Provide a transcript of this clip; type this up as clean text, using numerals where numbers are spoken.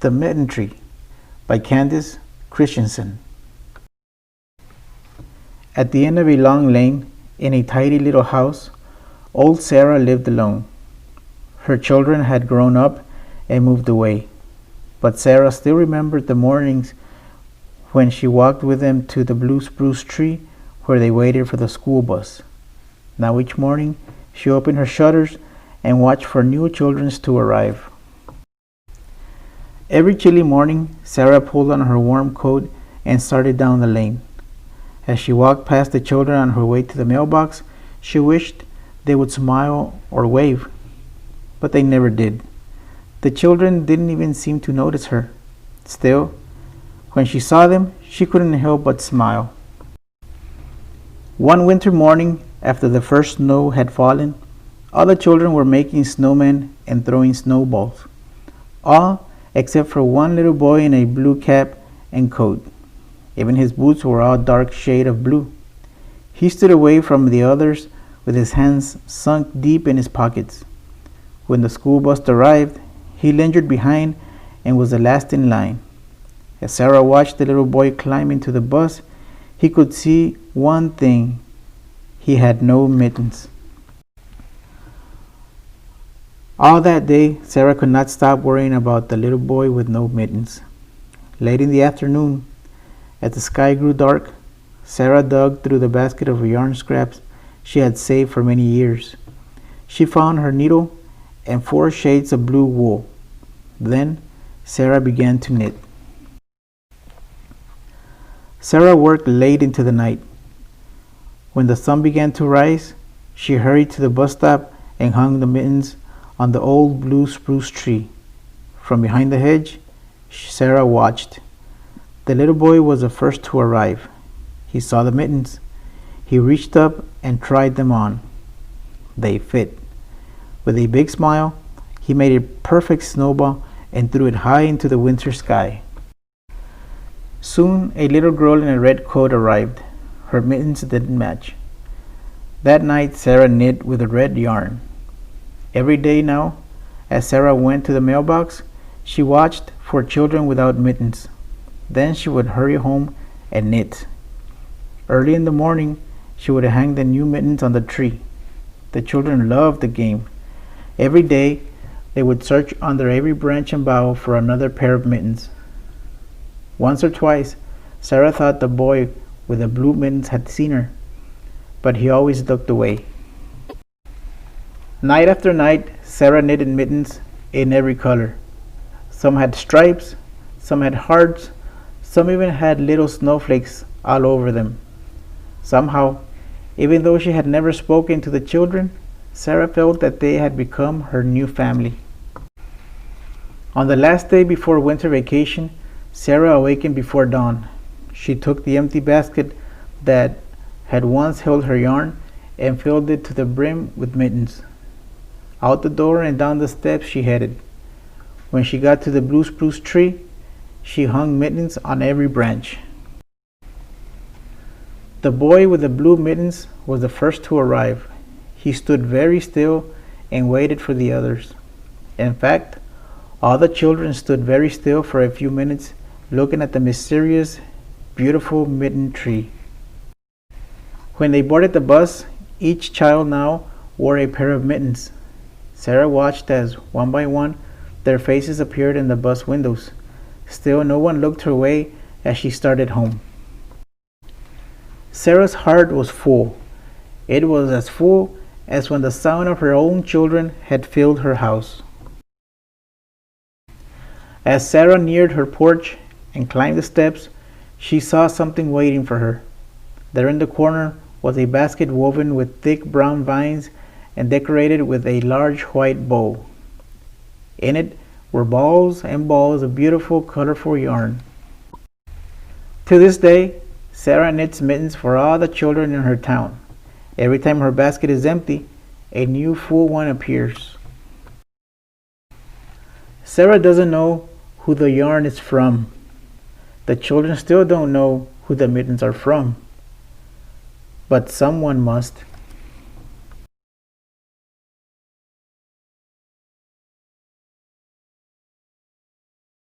The Mitten Tree by Candace Christensen. At the end of a long lane, in a tidy little house, old Sarah lived alone. Her children had grown up and moved away, but Sarah still remembered the mornings when she walked with them to the blue spruce tree where they waited for the school bus. Now each morning she opened her shutters and watched for new children to arrive. Every chilly morning, Sarah pulled on her warm coat and started down the lane. As she walked past the children on her way to the mailbox, she wished they would smile or wave, but they never did. The children didn't even seem to notice her. Still, when she saw them, she couldn't help but smile. One winter morning, after the first snow had fallen, all the children were making snowmen and throwing snowballs. All except for one little boy in a blue cap and coat. Even his boots were all dark shade of blue. He stood away from the others with his hands sunk deep in his pockets. When the school bus arrived, he lingered behind and was the last in line. As Sarah watched the little boy climb into the bus, he could see one thing. He had no mittens. All that day, Sarah could not stop worrying about the little boy with no mittens. Late in the afternoon, as the sky grew dark, Sarah dug through the basket of yarn scraps she had saved for many years. She found her needle and 4 shades of blue wool. Then, Sarah began to knit. Sarah worked late into the night. When the sun began to rise, she hurried to the bus stop and hung the mittens on the old blue spruce tree. From behind the hedge, Sarah watched. The little boy was the first to arrive. He saw the mittens. He reached up and tried them on. They fit. With a big smile, he made a perfect snowball and threw it high into the winter sky. Soon, a little girl in a red coat arrived. Her mittens didn't match. That night, Sarah knit with a red yarn. Every day now, as Sarah went to the mailbox, she watched for children without mittens. Then she would hurry home and knit. Early in the morning, she would hang the new mittens on the tree. The children loved the game. Every day, they would search under every branch and bough for another pair of mittens. Once or twice, Sarah thought the boy with the blue mittens had seen her, but he always looked away. Night after night, Sarah knitted mittens in every color. Some had stripes, some had hearts, some even had little snowflakes all over them. Somehow, even though she had never spoken to the children, Sarah felt that they had become her new family. On the last day before winter vacation, Sarah awakened before dawn. She took the empty basket that had once held her yarn and filled it to the brim with mittens. Out the door and down the steps she headed. When she got to the blue spruce tree, she hung mittens on every branch. The boy with the blue mittens was the first to arrive. He stood very still and waited for the others. In fact, all the children stood very still for a few minutes, looking at the mysterious, beautiful mitten tree. When they boarded the bus, each child now wore a pair of mittens. Sarah watched as, one by one, their faces appeared in the bus windows. Still, no one looked her way as she started home. Sarah's heart was full. It was as full as when the sound of her own children had filled her house. As Sarah neared her porch and climbed the steps, she saw something waiting for her. There in the corner was a basket woven with thick brown vines and decorated with a large white bow. In it were balls and balls of beautiful, colorful yarn. To this day, Sarah knits mittens for all the children in her town. Every time her basket is empty, a new full one appears. Sarah doesn't know who the yarn is from. The children still don't know who the mittens are from. But someone must.